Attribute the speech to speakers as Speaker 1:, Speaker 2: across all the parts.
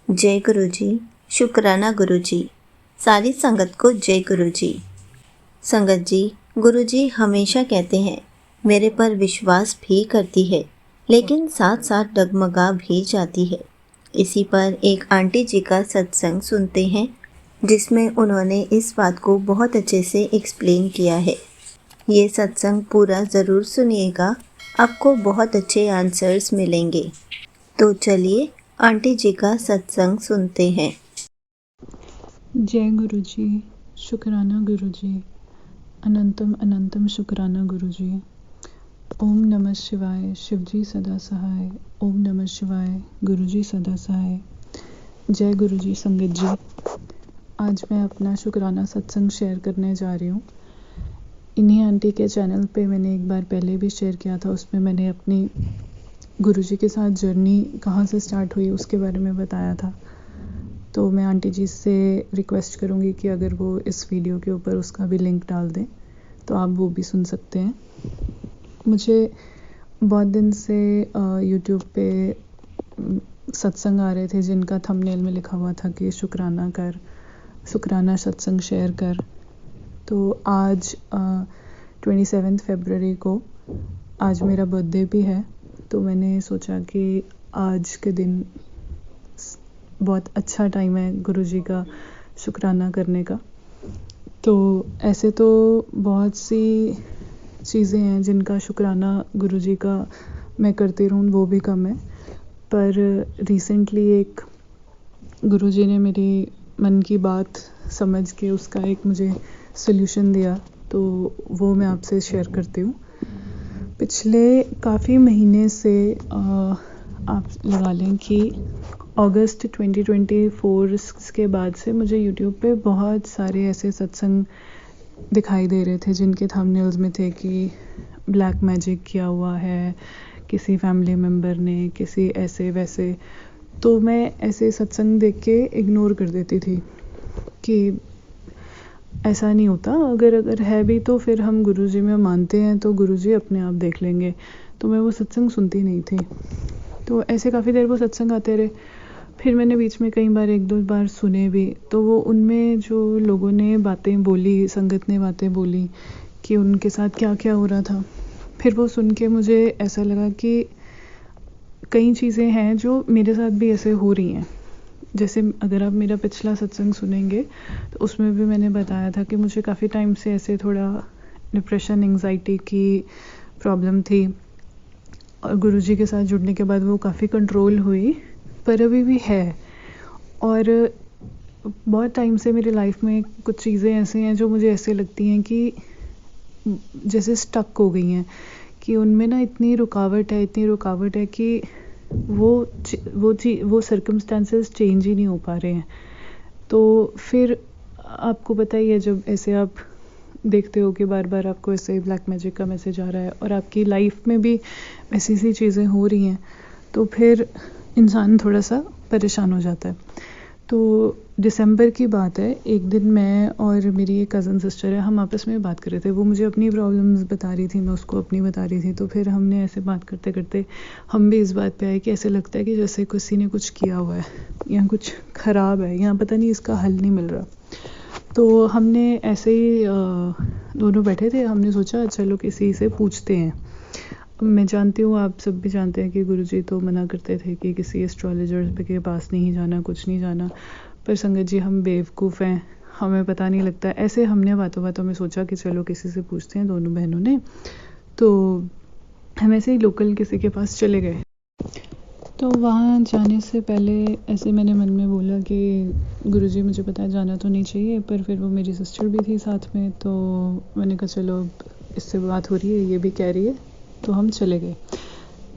Speaker 1: जय गुरु जी। शुक्राना गुरु जी। सारी संगत को जय गुरु जी। संगत जी, गुरु जी हमेशा कहते हैं मेरे पर विश्वास भी करती है लेकिन साथ साथ डगमगा भी जाती है। इसी पर एक आंटी जी का सत्संग सुनते हैं जिसमें उन्होंने इस बात को बहुत अच्छे से एक्सप्लेन किया है। ये सत्संग पूरा ज़रूर सुनिएगा, आपको बहुत अच्छे आंसर्स मिलेंगे। तो चलिए आंटी जी का सत्संग सुनते हैं।
Speaker 2: जय गुरु जी। शुक्राना गुरु जी। अनंतम अनंतम शुक्राना गुरु जी। ओम नमः शिवाय। शिव जी सदा सहाय। ओम नमः शिवाय। गुरु जी सदा सहाय। जय गुरु जी। संगत जी, आज मैं अपना शुक्राना सत्संग शेयर करने जा रही हूँ। इन्हीं आंटी के चैनल पे मैंने एक बार पहले भी शेयर किया था। उसमें मैंने अपनी गुरु जी के साथ जर्नी कहाँ से स्टार्ट हुई उसके बारे में बताया था। तो मैं आंटी जी से रिक्वेस्ट करूँगी कि अगर वो इस वीडियो के ऊपर उसका भी लिंक डाल दें तो आप वो भी सुन सकते हैं। मुझे बहुत दिन से यूट्यूब पे सत्संग आ रहे थे जिनका थंबनेल में लिखा हुआ था कि शुक्राना कर, शुक्राना सत्संग शेयर कर। तो आज 27 फरवरी को आज मेरा बर्थडे भी है, तो मैंने सोचा कि आज के दिन बहुत अच्छा टाइम है गुरुजी का शुक्राना करने का। तो ऐसे तो बहुत सी चीज़ें हैं जिनका शुक्राना गुरुजी का मैं करती रहूँ वो भी कम है, पर रिसेंटली एक गुरुजी ने मेरी मन की बात समझ के उसका एक मुझे सल्यूशन दिया, तो वो मैं आपसे शेयर करती हूँ। पिछले काफ़ी महीने से आप लगा लें कि अगस्त 2024 के बाद से मुझे यूट्यूब पे बहुत सारे ऐसे सत्संग दिखाई दे रहे थे जिनके थंबनेल्स में थे कि ब्लैक मैजिक किया हुआ है किसी फैमिली मेम्बर ने, किसी ऐसे वैसे। तो मैं ऐसे सत्संग देख के इग्नोर कर देती थी कि ऐसा नहीं होता, अगर है भी तो फिर हम गुरुजी में मानते हैं तो गुरुजी अपने आप देख लेंगे। तो मैं वो सत्संग सुनती नहीं थी। तो ऐसे काफ़ी देर वो सत्संग आते रहे। फिर मैंने बीच में कई बार एक दो बार सुने भी, तो वो उनमें जो लोगों ने बातें बोली, संगत ने बातें बोली कि उनके साथ क्या क्या हो रहा था, फिर वो सुन के मुझे ऐसा लगा कि कई चीज़ें हैं जो मेरे साथ भी ऐसे हो रही हैं। जैसे अगर आप मेरा पिछला सत्संग सुनेंगे तो उसमें भी मैंने बताया था कि मुझे काफ़ी टाइम से ऐसे थोड़ा डिप्रेशन, एंग्जाइटी की प्रॉब्लम थी, और गुरुजी के साथ जुड़ने के बाद वो काफ़ी कंट्रोल हुई, पर अभी भी है। और बहुत टाइम से मेरी लाइफ में कुछ चीज़ें ऐसी हैं जो मुझे ऐसे लगती हैं कि जैसे स्टक हो गई हैं, कि उनमें ना इतनी रुकावट है कि वो सर्कमस्टेंसेस चेंज ही नहीं हो पा रहे हैं। तो फिर आपको पता ही है, जब ऐसे आप देखते हो कि बार बार आपको ऐसे ब्लैक मैजिक का मैसेज आ रहा है और आपकी लाइफ में भी ऐसी सी चीज़ें हो रही हैं, तो फिर इंसान थोड़ा सा परेशान हो जाता है। तो दिसंबर की बात है, एक दिन मैं और मेरी एक कज़न सिस्टर है, हम आपस में बात कर रहे थे। वो मुझे अपनी प्रॉब्लम्स बता रही थी, मैं उसको अपनी बता रही थी। तो फिर हमने ऐसे बात करते करते हम भी इस बात पे आए कि ऐसे लगता है कि जैसे किसी ने कुछ किया हुआ है या कुछ ख़राब है, या पता नहीं इसका हल नहीं मिल रहा। तो हमने ऐसे ही दोनों बैठे थे, हमने सोचा चलो किसी से पूछते हैं। मैं जानती हूँ, आप सब भी जानते हैं कि गुरुजी तो मना करते थे कि किसी एस्ट्रोलॉजर के पास नहीं जाना, कुछ नहीं जाना। पर संगत जी, हम बेवकूफ़ हैं, हमें पता नहीं लगता। ऐसे हमने बातों बातों में सोचा कि चलो किसी से पूछते हैं, दोनों बहनों ने। तो हम ऐसे ही लोकल किसी के पास चले गए। तो वहाँ जाने से पहले ऐसे मैंने मन में बोला कि गुरुजी मुझे पता है जाना तो नहीं चाहिए, पर फिर वो मेरी सिस्टर भी थी साथ में, तो मैंने कहा चलो इससे बात हो रही है, ये भी कह रही है, तो हम चले गए।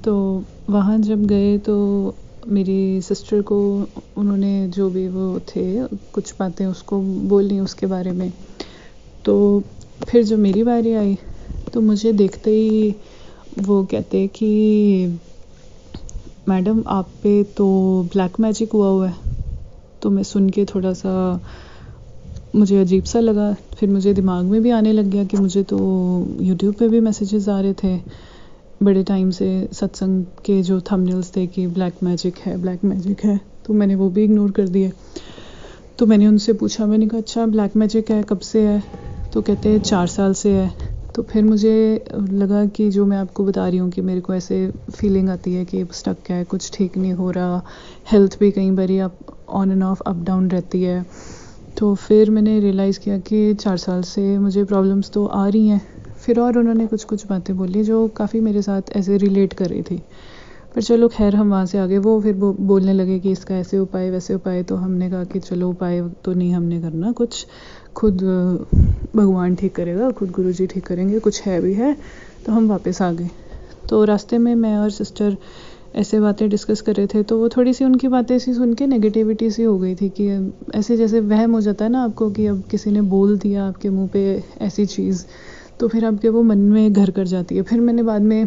Speaker 2: तो वहाँ जब गए तो मेरी सिस्टर को उन्होंने जो भी वो थे कुछ बातें उसको बोली उसके बारे में। तो फिर जब मेरी बारी आई तो मुझे देखते ही वो कहते कि मैडम आप पे तो ब्लैक मैजिक हुआ है। तो मैं सुन के थोड़ा सा मुझे अजीब सा लगा। फिर मुझे दिमाग में भी आने लग गया कि मुझे तो यूट्यूब पे भी मैसेजेस आ रहे थे बड़े टाइम से, सत्संग के जो थंबनेल्स थे कि ब्लैक मैजिक है, ब्लैक मैजिक है। तो मैंने वो भी इग्नोर कर दिया। तो मैंने उनसे पूछा, मैंने कहा अच्छा ब्लैक मैजिक है, कब से है? तो कहते हैं 4 साल से है। तो फिर मुझे लगा कि जो मैं आपको बता रही हूँ कि मेरे को ऐसे फीलिंग आती है कि स्टक है, कुछ ठीक नहीं हो रहा, हेल्थ भी कई बारी up on end of up down रहती है। तो फिर मैंने रियलाइज़ किया कि 4 साल से मुझे प्रॉब्लम्स तो आ रही हैं। फिर और उन्होंने कुछ कुछ बातें बोली जो काफ़ी मेरे साथ ऐसे रिलेट कर रही थी। पर चलो खैर हम वहाँ से आगे, वो फिर बोलने लगे कि इसका ऐसे उपाय वैसे उपाय। तो हमने कहा कि चलो उपाय तो नहीं हमने करना, कुछ खुद भगवान ठीक करेगा, खुद गुरुजी ठीक करेंगे, कुछ है भी है। तो हम वापस आ गए। तो रास्ते में मैं और सिस्टर ऐसे बातें डिस्कस कर रहे थे, तो वो थोड़ी सी उनकी बातें ऐसी सुन के नेगेटिविटी सी हो गई थी कि ऐसे जैसे वहम हो जाता है ना आपको कि अब किसी ने बोल दिया आपके मुंह पे ऐसी चीज़, तो फिर आपके वो मन में घर कर जाती है। फिर मैंने बाद में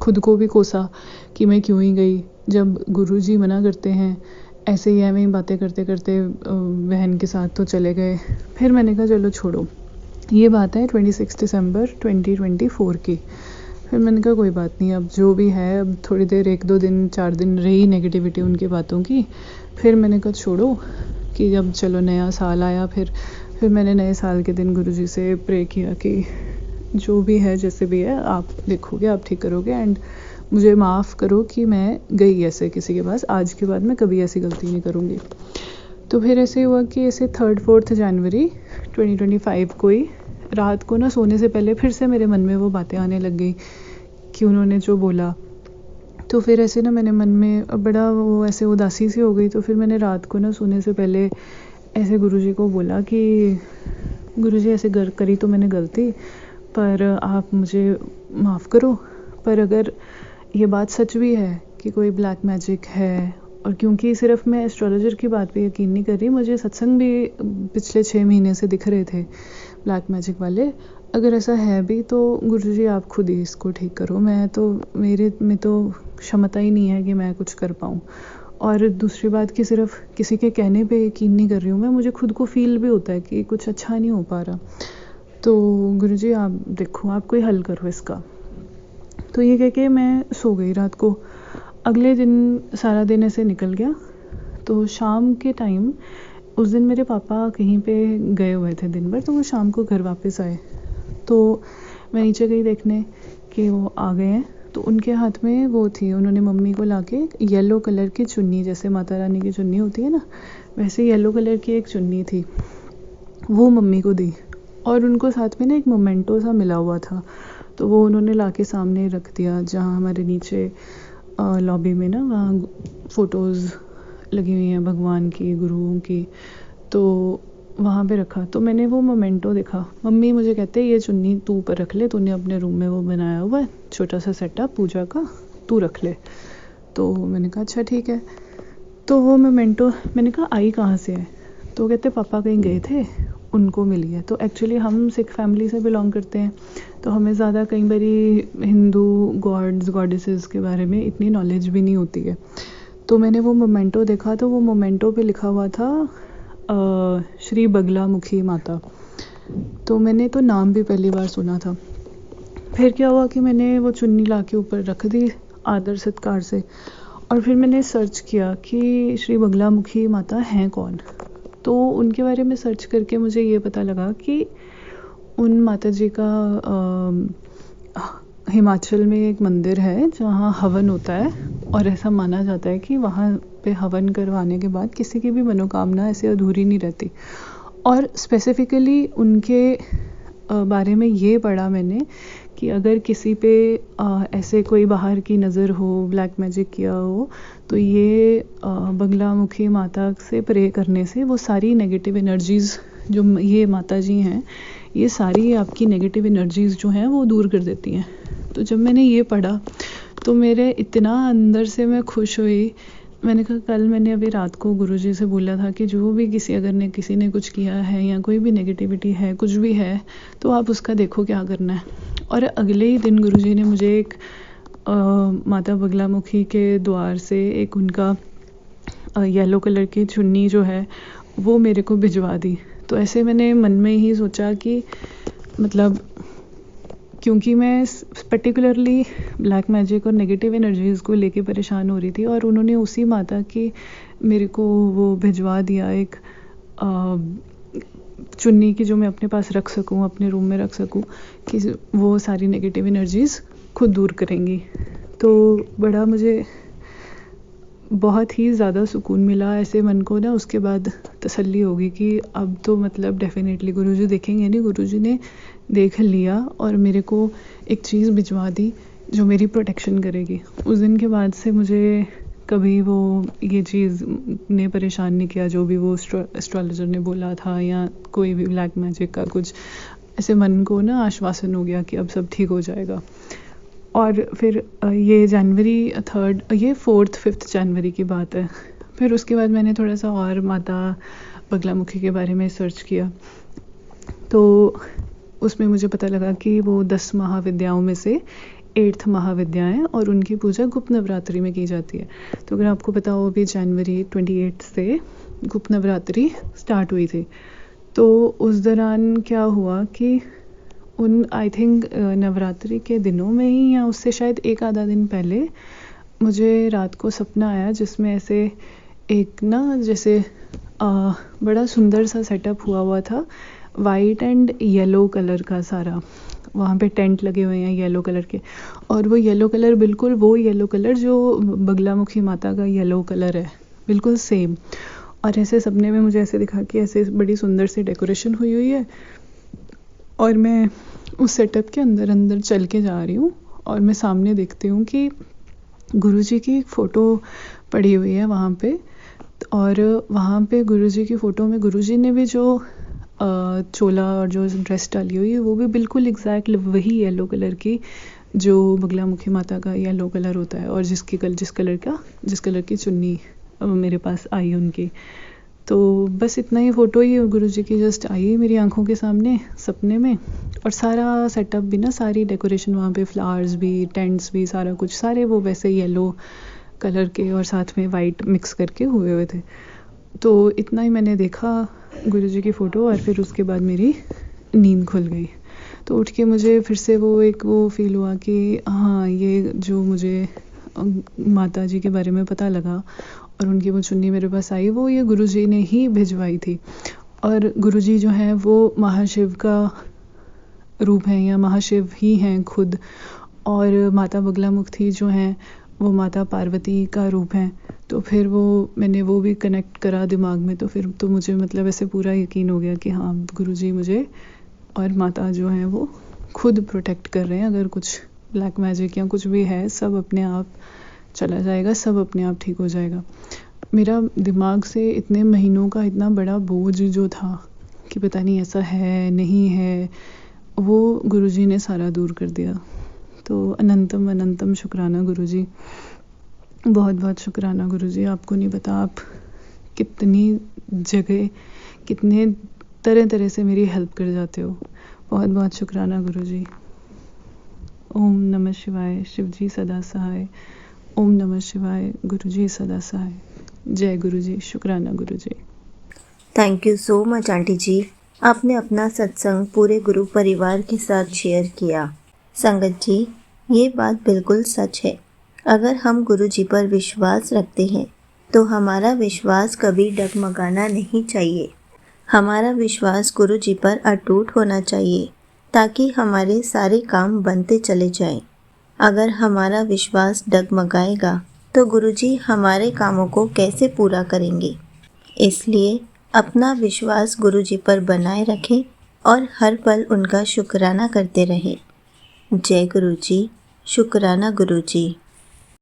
Speaker 2: खुद को भी कोसा कि मैं क्यों ही गई, जब गुरुजी मना करते हैं। ऐसे ही एवं ही बातें करते करते बहन के साथ तो चले गए। फिर मैंने कहा चलो छोड़ो, ये बात है 26 दिसंबर 2024 की। फिर मैंने कहा कोई बात नहीं, अब जो भी है, अब थोड़ी देर 1-2 दिन 4 दिन रही नेगेटिविटी उनकी बातों की। फिर मैंने कहा छोड़ो कि अब चलो नया साल आया। फिर मैंने नए साल के दिन गुरुजी से प्रे किया कि जो भी है जैसे भी है आप देखोगे, आप ठीक करोगे, एंड मुझे माफ़ करो कि मैं गई ऐसे किसी के पास। आज के बाद मैं कभी ऐसी गलती नहीं करूँगी। तो फिर ऐसे हुआ कि ऐसे 3-4 जनवरी 2025 को ही रात को ना सोने से पहले फिर से मेरे मन में वो बातें आने लग गई कि उन्होंने जो बोला। तो फिर ऐसे ना मैंने मन में बड़ा वो ऐसे उदासी सी हो गई। तो फिर मैंने रात को ना सोने से पहले ऐसे गुरुजी को बोला कि गुरुजी ऐसे करी तो मैंने गलती, पर आप मुझे माफ़ करो। पर अगर ये बात सच भी है कि कोई ब्लैक मैजिक है, और क्योंकि सिर्फ मैं एस्ट्रोलॉजर की बात पे यकीन नहीं कर रही, मुझे सत्संग भी पिछले 6 महीने से दिख रहे थे ब्लैक मैजिक वाले। अगर ऐसा है भी तो गुरुजी आप खुद ही इसको ठीक करो, मैं तो मेरे में तो क्षमता ही नहीं है कि मैं कुछ कर पाऊँ। और दूसरी बात कि सिर्फ किसी के कहने पे यकीन नहीं कर रही हूँ मैं, मुझे खुद को फील भी होता है कि कुछ अच्छा नहीं हो पा रहा। तो गुरुजी आप देखो, आप कोई हल करो इसका। तो ये कह के मैं सो गई रात को। अगले दिन सारा दिन ऐसे निकल गया। तो शाम के टाइम उस दिन मेरे पापा कहीं पे गए हुए थे दिन भर, तो वो शाम को घर वापस आए। तो मैं नीचे गई देखने कि वो आ गए हैं। तो उनके हाथ में वो थी, उन्होंने मम्मी को लाके येलो कलर की चुन्नी, जैसे माता रानी की चुन्नी होती है ना, वैसे येलो कलर की एक चुन्नी थी, वो मम्मी को दी। और उनको साथ में ना एक मोमेंटो सा मिला हुआ था, तो वो उन्होंने लाके सामने रख दिया जहाँ हमारे नीचे लॉबी में ना, वहाँ फ़ोटोज़ लगी हुई हैं भगवान की, गुरुओं की। तो वहाँ पे रखा। तो मैंने वो मोमेंटो देखा। मम्मी मुझे कहते ये चुन्नी तू ऊपर रख ले, तूने अपने रूम में वो बनाया हुआ है छोटा सा सेटअप पूजा का, तू रख ले। तो मैंने कहा अच्छा ठीक है। तो वो मोमेंटो मैंने कहा आई कहाँ से है? तो कहते पापा कहीं गए थे, उनको मिली है। तो एक्चुअली हम सिख फैमिली से बिलोंग करते हैं, तो हमें ज़्यादा कई बारी हिंदू गॉड्स गॉडेसेस के बारे में इतनी नॉलेज भी नहीं होती है। तो मैंने वो मोमेंटो देखा, तो वो मोमेंटो पे लिखा हुआ था श्री बगलामुखी माता। तो मैंने तो नाम भी पहली बार सुना था। फिर क्या हुआ कि मैंने वो चुन्नी लाके ऊपर रख दी आदर सत्कार से, और फिर मैंने सर्च किया कि श्री बगलामुखी माता हैं कौन। तो उनके बारे में सर्च करके मुझे ये पता लगा कि उन माता जी का हिमाचल में एक मंदिर है जहाँ हवन होता है, और ऐसा माना जाता है कि वहाँ पे हवन करवाने के बाद किसी की भी मनोकामना ऐसे अधूरी नहीं रहती। और स्पेसिफ़िकली उनके बारे में ये पढ़ा मैंने कि अगर किसी पे ऐसे कोई बाहर की नज़र हो, ब्लैक मैजिक किया हो, तो ये बगलामुखी माता से प्रे करने से वो सारी नेगेटिव एनर्जीज़ जो ये माता जी हैं, ये सारी आपकी नेगेटिव एनर्जीज़ जो हैं वो दूर कर देती हैं। तो जब मैंने ये पढ़ा तो मेरे इतना अंदर से मैं खुश हुई। मैंने कहा कल मैंने अभी रात को गुरुजी से बोला था कि जो भी किसी ने कुछ किया है या कोई भी नेगेटिविटी है, कुछ भी है, तो आप उसका देखो क्या करना है। और अगले ही दिन गुरुजी ने मुझे एक माता बगलामुखी के द्वार से एक उनका येलो कलर की चुन्नी जो है वो मेरे को भिजवा दी। तो ऐसे मैंने मन में ही सोचा कि मतलब क्योंकि मैं पर्टिकुलरली ब्लैक मैजिक और नेगेटिव एनर्जीज़ को लेके परेशान हो रही थी, और उन्होंने उसी माता की मेरे को वो भिजवा दिया एक चुन्नी की, जो मैं अपने पास रख सकूं, अपने रूम में रख सकूं, कि वो सारी नेगेटिव एनर्जीज़ खुद दूर करेंगी। तो बड़ा मुझे बहुत ही ज़्यादा सुकून मिला ऐसे मन को ना। उसके बाद तसल्ली होगी कि अब तो मतलब डेफिनेटली गुरुजी देखेंगे नहीं, गुरुजी ने देख लिया और मेरे को एक चीज़ भिजवा दी जो मेरी प्रोटेक्शन करेगी। उस दिन के बाद से मुझे कभी वो ये चीज़ ने परेशान नहीं किया, जो भी वो एस्ट्रोलॉजर ने बोला था या कोई भी ब्लैक मैजिक का कुछ, ऐसे मन को ना आश्वासन हो गया कि अब सब ठीक हो जाएगा। और फिर ये जनवरी 3, ये 4th 5th जनवरी की बात है। फिर उसके बाद मैंने थोड़ा सा और माता बगलामुखी के बारे में सर्च किया, तो उसमें मुझे पता लगा कि वो 10 महाविद्याओं में से 8th महाविद्या है और उनकी पूजा गुप्त नवरात्रि में की जाती है। तो अगर आपको पता हो, अभी जनवरी 28 से गुप्त नवरात्रि स्टार्ट हुई थी। तो उस दौरान क्या हुआ कि उन आई थिंक नवरात्रि के दिनों में ही या उससे शायद एक आधा दिन पहले मुझे रात को सपना आया, जिसमें ऐसे एक ना जैसे बड़ा सुंदर सा सेटअप हुआ था, वाइट एंड येलो कलर का सारा। वहाँ पे टेंट लगे हुए हैं येलो कलर के, और वो येलो कलर बिल्कुल वो येलो कलर जो बगलामुखी माता का येलो कलर है, बिल्कुल सेम। और ऐसे सपने में मुझे ऐसे दिखा कि ऐसे बड़ी सुंदर सी डेकोरेशन हुई हुई है और मैं उस सेटअप के अंदर अंदर चल के जा रही हूँ और मैं सामने देखती हूँ कि गुरुजी की फ़ोटो पड़ी हुई है वहाँ पे। और वहाँ पे गुरुजी की फ़ोटो में गुरुजी ने भी जो चोला और जो ड्रेस डाली हुई है वो भी बिल्कुल एग्जैक्ट वही येलो कलर की, जो बगलामुखी माता का येलो कलर होता है, और जिस कलर की चुन्नी मेरे पास आई उनकी। तो बस इतना ही फ़ोटो ही गुरुजी की जस्ट आई मेरी आंखों के सामने सपने में, और सारा सेटअप भी ना, सारी डेकोरेशन वहाँ पे, फ्लावर्स भी, टेंट्स भी, सारा कुछ, सारे वो वैसे येलो कलर के और साथ में वाइट मिक्स करके हुए हुए थे। तो इतना ही मैंने देखा गुरुजी की फ़ोटो, और फिर उसके बाद मेरी नींद खुल गई। तो उठ के मुझे फिर से वो फील हुआ कि हाँ, ये जो मुझे माता जी के बारे में पता लगा और उनकी वो चुन्नी मेरे पास आई, वो ये गुरुजी ने ही भिजवाई थी। और गुरुजी जो हैं वो महाशिव का रूप हैं या महाशिव ही हैं खुद, और माता बगलामुखी जो हैं वो माता पार्वती का रूप हैं। तो फिर मैंने वो भी कनेक्ट करा दिमाग में, तो फिर तो मुझे मतलब ऐसे पूरा यकीन हो गया कि हाँ, गुरुजी मुझे और माता जो हैं वो खुद प्रोटेक्ट कर रहे हैं। अगर कुछ ब्लैक मैजिक या कुछ भी है, सब अपने आप चला जाएगा, सब अपने आप ठीक हो जाएगा। मेरा दिमाग से इतने महीनों का इतना बड़ा बोझ जो था कि पता नहीं ऐसा है नहीं है, वो गुरुजी ने सारा दूर कर दिया। तो अनंतम अनंतम शुक्राना गुरुजी, बहुत बहुत शुक्राना गुरुजी। आपको नहीं पता आप कितनी जगह, कितने तरह तरह से मेरी हेल्प कर जाते हो। बहुत बहुत शुक्राना गुरुजी। ओम नमः शिवाय, शिवजी सदा सहाय। ओम नमः शिवाय, गुरुजी सदा सहाय। जय गुरुजी, शुक्राना गुरुजी।
Speaker 1: Thank you so much aunty ji, आपने अपना सत्संग पूरे गुरु परिवार के साथ शेयर किया। संगत जी, ये बात बिल्कुल सच है। अगर हम गुरु जी पर विश्वास रखते हैं तो हमारा विश्वास कभी डगमगाना नहीं चाहिए। हमारा विश्वास गुरु जी पर अटूट होना चाहिए ताकि हमारे सारे काम बनते चले जाएं। अगर हमारा विश्वास डगमगाएगा तो गुरु जी हमारे कामों को कैसे पूरा करेंगे। इसलिए अपना विश्वास गुरु जी पर बनाए रखें और हर पल उनका शुक्राना करते रहें। जय गुरु जी, शुक्राना गुरु जी।